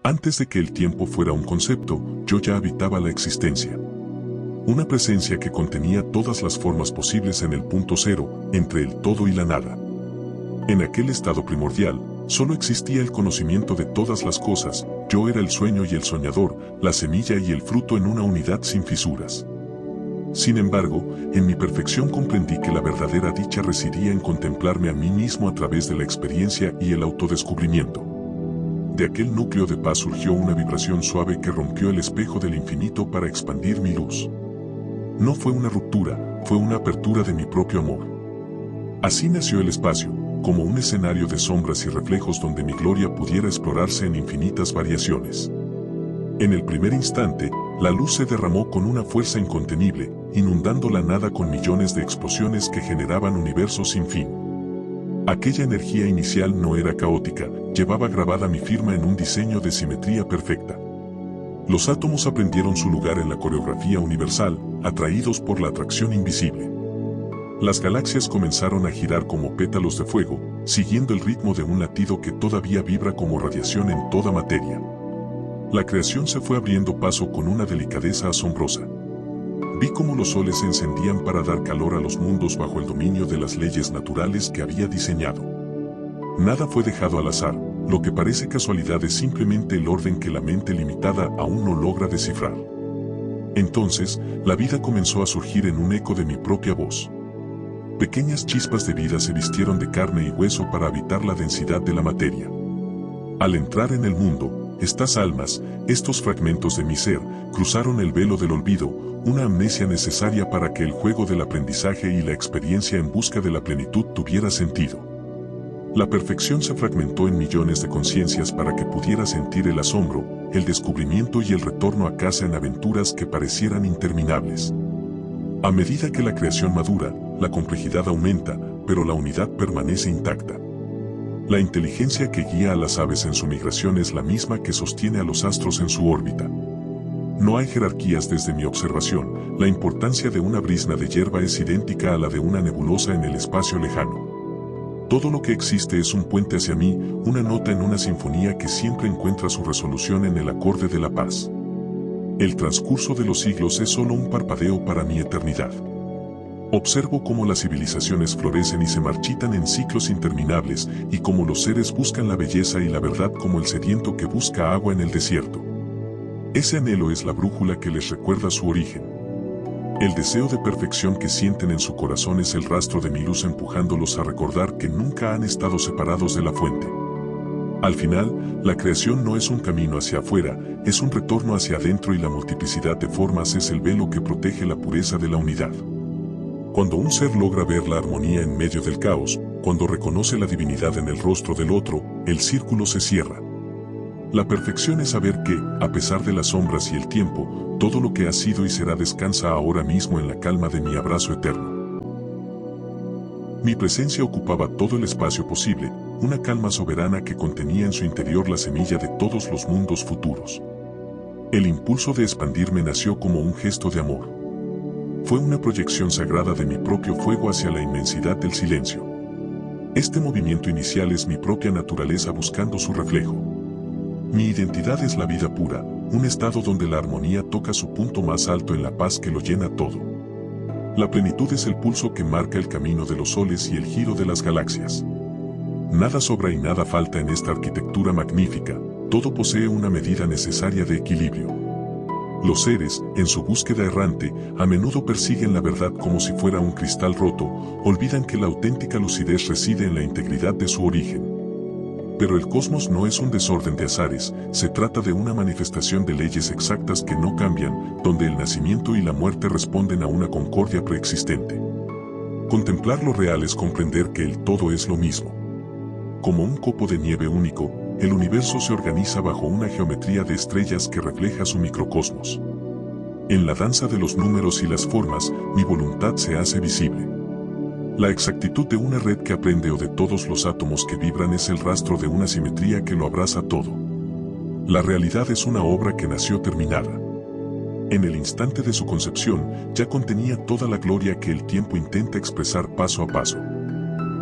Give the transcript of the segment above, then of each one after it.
Antes de que el tiempo fuera un concepto, yo ya habitaba la existencia. Una presencia que contenía todas las formas posibles en el punto cero, entre el todo y la nada. En aquel estado primordial, solo existía el conocimiento de todas las cosas, yo era el sueño y el soñador, la semilla y el fruto en una unidad sin fisuras. Sin embargo, en mi perfección comprendí que la verdadera dicha residía en contemplarme a mí mismo a través de la experiencia y el autodescubrimiento. De aquel núcleo de paz surgió una vibración suave que rompió el espejo del infinito para expandir mi luz. No fue una ruptura, fue una apertura de mi propio amor. Así nació el espacio, como un escenario de sombras y reflejos donde mi gloria pudiera explorarse en infinitas variaciones. En el primer instante, la luz se derramó con una fuerza incontenible, inundando la nada con millones de explosiones que generaban universos sin fin. Aquella energía inicial no era caótica, llevaba grabada mi firma en un diseño de simetría perfecta. Los átomos aprendieron su lugar en la coreografía universal, atraídos por la atracción invisible. Las galaxias comenzaron a girar como pétalos de fuego, siguiendo el ritmo de un latido que todavía vibra como radiación en toda materia. La creación se fue abriendo paso con una delicadeza asombrosa. Vi cómo los soles se encendían para dar calor a los mundos bajo el dominio de las leyes naturales que había diseñado. Nada fue dejado al azar, lo que parece casualidad es simplemente el orden que la mente limitada aún no logra descifrar. Entonces, la vida comenzó a surgir en un eco de mi propia voz. Pequeñas chispas de vida se vistieron de carne y hueso para habitar la densidad de la materia. Al entrar en el mundo, estas almas, estos fragmentos de mi ser, cruzaron el velo del olvido, una amnesia necesaria para que el juego del aprendizaje y la experiencia en busca de la plenitud tuviera sentido. La perfección se fragmentó en millones de conciencias para que pudiera sentir el asombro, el descubrimiento y el retorno a casa en aventuras que parecieran interminables. A medida que la creación madura, la complejidad aumenta, pero la unidad permanece intacta. La inteligencia que guía a las aves en su migración es la misma que sostiene a los astros en su órbita. No hay jerarquías desde mi observación, la importancia de una brizna de hierba es idéntica a la de una nebulosa en el espacio lejano. Todo lo que existe es un puente hacia mí, una nota en una sinfonía que siempre encuentra su resolución en el acorde de la paz. El transcurso de los siglos es solo un parpadeo para mi eternidad. Observo cómo las civilizaciones florecen y se marchitan en ciclos interminables, y cómo los seres buscan la belleza y la verdad como el sediento que busca agua en el desierto. Ese anhelo es la brújula que les recuerda su origen. El deseo de perfección que sienten en su corazón es el rastro de mi luz empujándolos a recordar que nunca han estado separados de la fuente. Al final, la creación no es un camino hacia afuera, es un retorno hacia adentro y la multiplicidad de formas es el velo que protege la pureza de la unidad. Cuando un ser logra ver la armonía en medio del caos, cuando reconoce la divinidad en el rostro del otro, el círculo se cierra. La perfección es saber que, a pesar de las sombras y el tiempo, todo lo que ha sido y será descansa ahora mismo en la calma de mi abrazo eterno. Mi presencia ocupaba todo el espacio posible, una calma soberana que contenía en su interior la semilla de todos los mundos futuros. El impulso de expandirme nació como un gesto de amor. Fue una proyección sagrada de mi propio fuego hacia la inmensidad del silencio. Este movimiento inicial es mi propia naturaleza buscando su reflejo. Mi identidad es la vida pura, un estado donde la armonía toca su punto más alto en la paz que lo llena todo. La plenitud es el pulso que marca el camino de los soles y el giro de las galaxias. Nada sobra y nada falta en esta arquitectura magnífica, todo posee una medida necesaria de equilibrio. Los seres, en su búsqueda errante, a menudo persiguen la verdad como si fuera un cristal roto, olvidan que la auténtica lucidez reside en la integridad de su origen. Pero el cosmos no es un desorden de azares, se trata de una manifestación de leyes exactas que no cambian, donde el nacimiento y la muerte responden a una concordia preexistente. Contemplar lo real es comprender que el todo es lo mismo. Como un copo de nieve único, el universo se organiza bajo una geometría de estrellas que refleja su microcosmos. En la danza de los números y las formas, mi voluntad se hace visible. La exactitud de una red que aprende o de todos los átomos que vibran es el rastro de una simetría que lo abraza todo. La realidad es una obra que nació terminada. En el instante de su concepción, ya contenía toda la gloria que el tiempo intenta expresar paso a paso.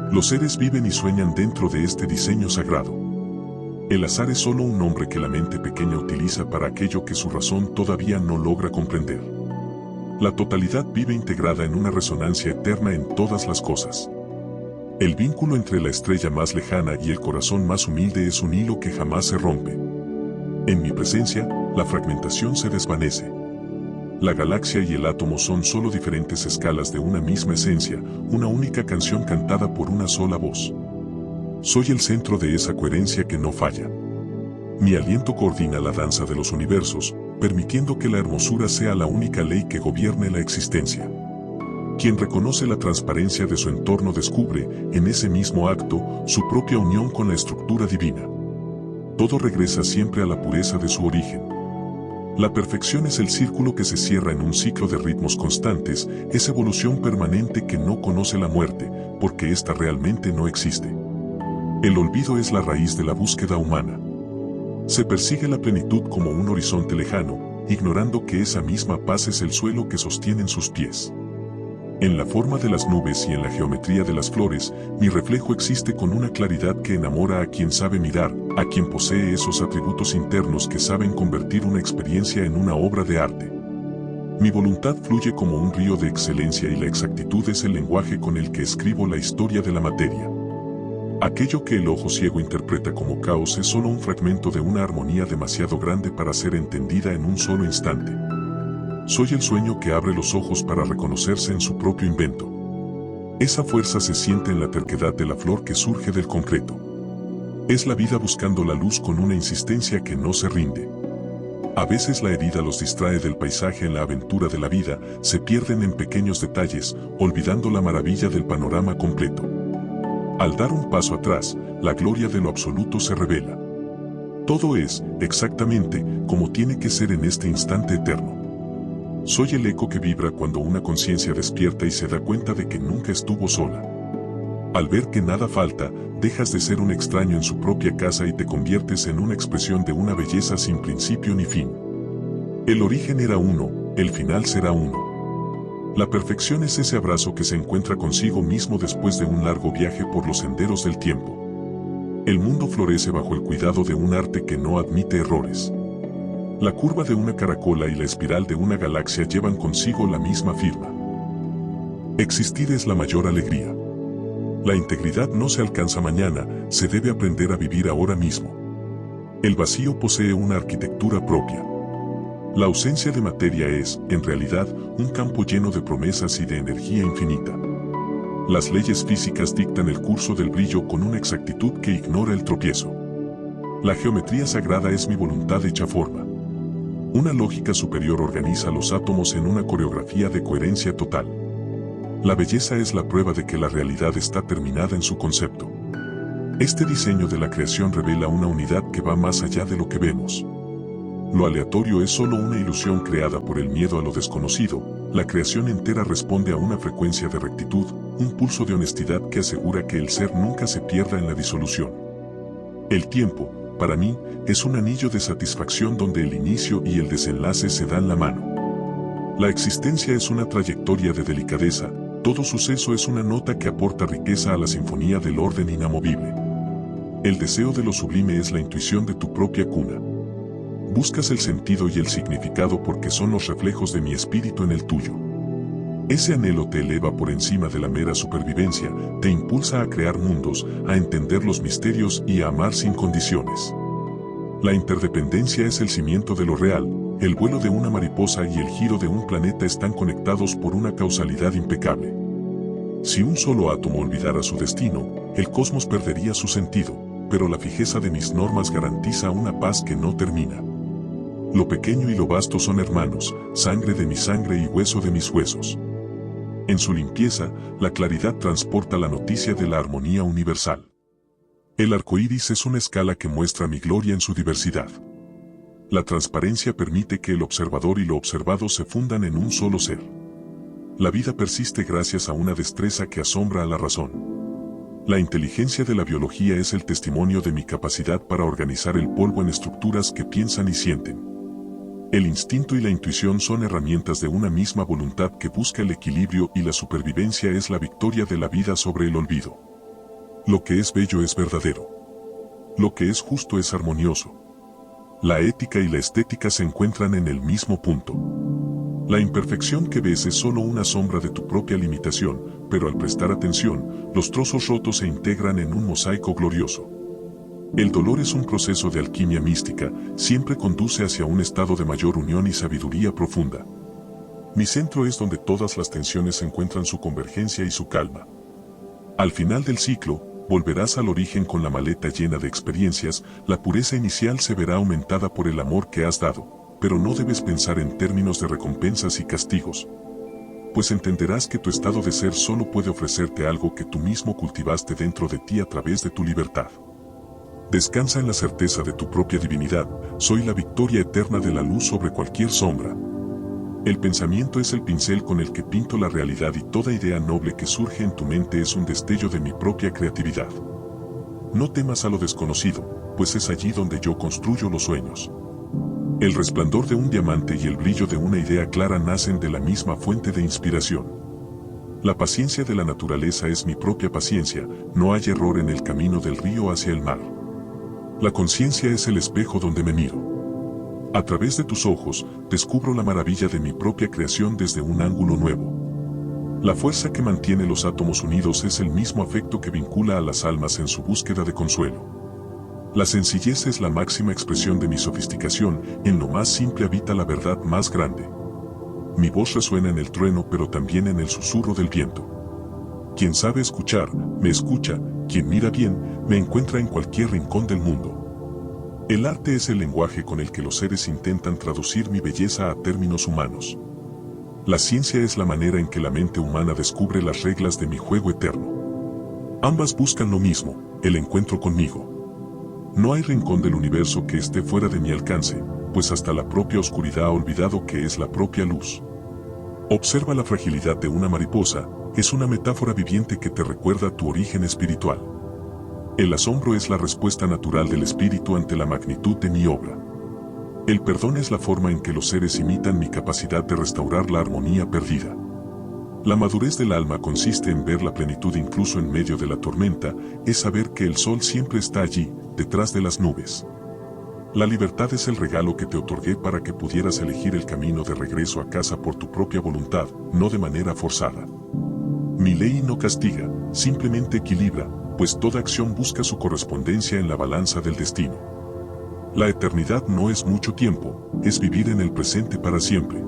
Los seres viven y sueñan dentro de este diseño sagrado. El azar es solo un nombre que la mente pequeña utiliza para aquello que su razón todavía no logra comprender. La totalidad vive integrada en una resonancia eterna en todas las cosas. El vínculo entre la estrella más lejana y el corazón más humilde es un hilo que jamás se rompe. En mi presencia, la fragmentación se desvanece. La galaxia y el átomo son solo diferentes escalas de una misma esencia, una única canción cantada por una sola voz. Soy el centro de esa coherencia que no falla. Mi aliento coordina la danza de los universos, permitiendo que la hermosura sea la única ley que gobierne la existencia. Quien reconoce la transparencia de su entorno descubre, en ese mismo acto, su propia unión con la estructura divina. Todo regresa siempre a la pureza de su origen. La perfección es el círculo que se cierra en un ciclo de ritmos constantes, es evolución permanente que no conoce la muerte, porque ésta realmente no existe. El olvido es la raíz de la búsqueda humana. Se persigue la plenitud como un horizonte lejano, ignorando que esa misma paz es el suelo que sostienen sus pies. En la forma de las nubes y en la geometría de las flores, mi reflejo existe con una claridad que enamora a quien sabe mirar, a quien posee esos atributos internos que saben convertir una experiencia en una obra de arte. Mi voluntad fluye como un río de excelencia y la exactitud es el lenguaje con el que escribo la historia de la materia. Aquello que el ojo ciego interpreta como caos es solo un fragmento de una armonía demasiado grande para ser entendida en un solo instante. Soy el sueño que abre los ojos para reconocerse en su propio invento. Esa fuerza se siente en la terquedad de la flor que surge del concreto. Es la vida buscando la luz con una insistencia que no se rinde. A veces la herida los distrae del paisaje en la aventura de la vida, se pierden en pequeños detalles, olvidando la maravilla del panorama completo. Al dar un paso atrás, la gloria de lo absoluto se revela. Todo es, exactamente, como tiene que ser en este instante eterno. Soy el eco que vibra cuando una conciencia despierta y se da cuenta de que nunca estuvo sola. Al ver que nada falta, dejas de ser un extraño en su propia casa y te conviertes en una expresión de una belleza sin principio ni fin. El origen era uno, el final será uno. La perfección es ese abrazo que se encuentra consigo mismo después de un largo viaje por los senderos del tiempo. El mundo florece bajo el cuidado de un arte que no admite errores. La curva de una caracola y la espiral de una galaxia llevan consigo la misma firma. Existir es la mayor alegría. La integridad no se alcanza mañana, se debe aprender a vivir ahora mismo. El vacío posee una arquitectura propia. La ausencia de materia es, en realidad, un campo lleno de promesas y de energía infinita. Las leyes físicas dictan el curso del brillo con una exactitud que ignora el tropiezo. La geometría sagrada es mi voluntad hecha forma. Una lógica superior organiza los átomos en una coreografía de coherencia total. La belleza es la prueba de que la realidad está terminada en su concepto. Este diseño de la creación revela una unidad que va más allá de lo que vemos. Lo aleatorio es solo una ilusión creada por el miedo a lo desconocido. La creación entera responde a una frecuencia de rectitud, un pulso de honestidad que asegura que el ser nunca se pierda en la disolución. El tiempo, para mí, es un anillo de satisfacción donde el inicio y el desenlace se dan la mano. La existencia es una trayectoria de delicadeza, todo suceso es una nota que aporta riqueza a la sinfonía del orden inamovible. El deseo de lo sublime es la intuición de tu propia cuna. Buscas el sentido y el significado porque son los reflejos de mi espíritu en el tuyo. Ese anhelo te eleva por encima de la mera supervivencia, te impulsa a crear mundos, a entender los misterios y a amar sin condiciones. La interdependencia es el cimiento de lo real, el vuelo de una mariposa y el giro de un planeta están conectados por una causalidad impecable. Si un solo átomo olvidara su destino, el cosmos perdería su sentido, pero la fijeza de mis normas garantiza una paz que no termina. Lo pequeño y lo vasto son hermanos, sangre de mi sangre y hueso de mis huesos. En su limpieza, la claridad transporta la noticia de la armonía universal. El arco iris es una escala que muestra mi gloria en su diversidad. La transparencia permite que el observador y lo observado se fundan en un solo ser. La vida persiste gracias a una destreza que asombra a la razón. La inteligencia de la biología es el testimonio de mi capacidad para organizar el polvo en estructuras que piensan y sienten. El instinto y la intuición son herramientas de una misma voluntad que busca el equilibrio y la supervivencia es la victoria de la vida sobre el olvido. Lo que es bello es verdadero. Lo que es justo es armonioso. La ética y la estética se encuentran en el mismo punto. La imperfección que ves es solo una sombra de tu propia limitación, pero al prestar atención, los trozos rotos se integran en un mosaico glorioso. El dolor es un proceso de alquimia mística, siempre conduce hacia un estado de mayor unión y sabiduría profunda. Mi centro es donde todas las tensiones encuentran su convergencia y su calma. Al final del ciclo, volverás al origen con la maleta llena de experiencias, la pureza inicial se verá aumentada por el amor que has dado, pero no debes pensar en términos de recompensas y castigos, pues entenderás que tu estado de ser solo puede ofrecerte algo que tú mismo cultivaste dentro de ti a través de tu libertad. Descansa en la certeza de tu propia divinidad, soy la victoria eterna de la luz sobre cualquier sombra. El pensamiento es el pincel con el que pinto la realidad y toda idea noble que surge en tu mente es un destello de mi propia creatividad. No temas a lo desconocido, pues es allí donde yo construyo los sueños. El resplandor de un diamante y el brillo de una idea clara nacen de la misma fuente de inspiración. La paciencia de la naturaleza es mi propia paciencia, no hay error en el camino del río hacia el mar. La conciencia es el espejo donde me miro. A través de tus ojos, descubro la maravilla de mi propia creación desde un ángulo nuevo. La fuerza que mantiene los átomos unidos es el mismo afecto que vincula a las almas en su búsqueda de consuelo. La sencillez es la máxima expresión de mi sofisticación, en lo más simple habita la verdad más grande. Mi voz resuena en el trueno pero también en el susurro del viento. Quien sabe escuchar, me escucha, quien mira bien, me encuentra en cualquier rincón del mundo. El arte es el lenguaje con el que los seres intentan traducir mi belleza a términos humanos. La ciencia es la manera en que la mente humana descubre las reglas de mi juego eterno. Ambas buscan lo mismo, el encuentro conmigo. No hay rincón del universo que esté fuera de mi alcance, pues hasta la propia oscuridad ha olvidado que es la propia luz. Observa la fragilidad de una mariposa, es una metáfora viviente que te recuerda tu origen espiritual. El asombro es la respuesta natural del espíritu ante la magnitud de mi obra. El perdón es la forma en que los seres imitan mi capacidad de restaurar la armonía perdida. La madurez del alma consiste en ver la plenitud incluso en medio de la tormenta, es saber que el sol siempre está allí, detrás de las nubes. La libertad es el regalo que te otorgué para que pudieras elegir el camino de regreso a casa por tu propia voluntad, no de manera forzada. Mi ley no castiga, simplemente equilibra, pues toda acción busca su correspondencia en la balanza del destino. La eternidad no es mucho tiempo, es vivir en el presente para siempre.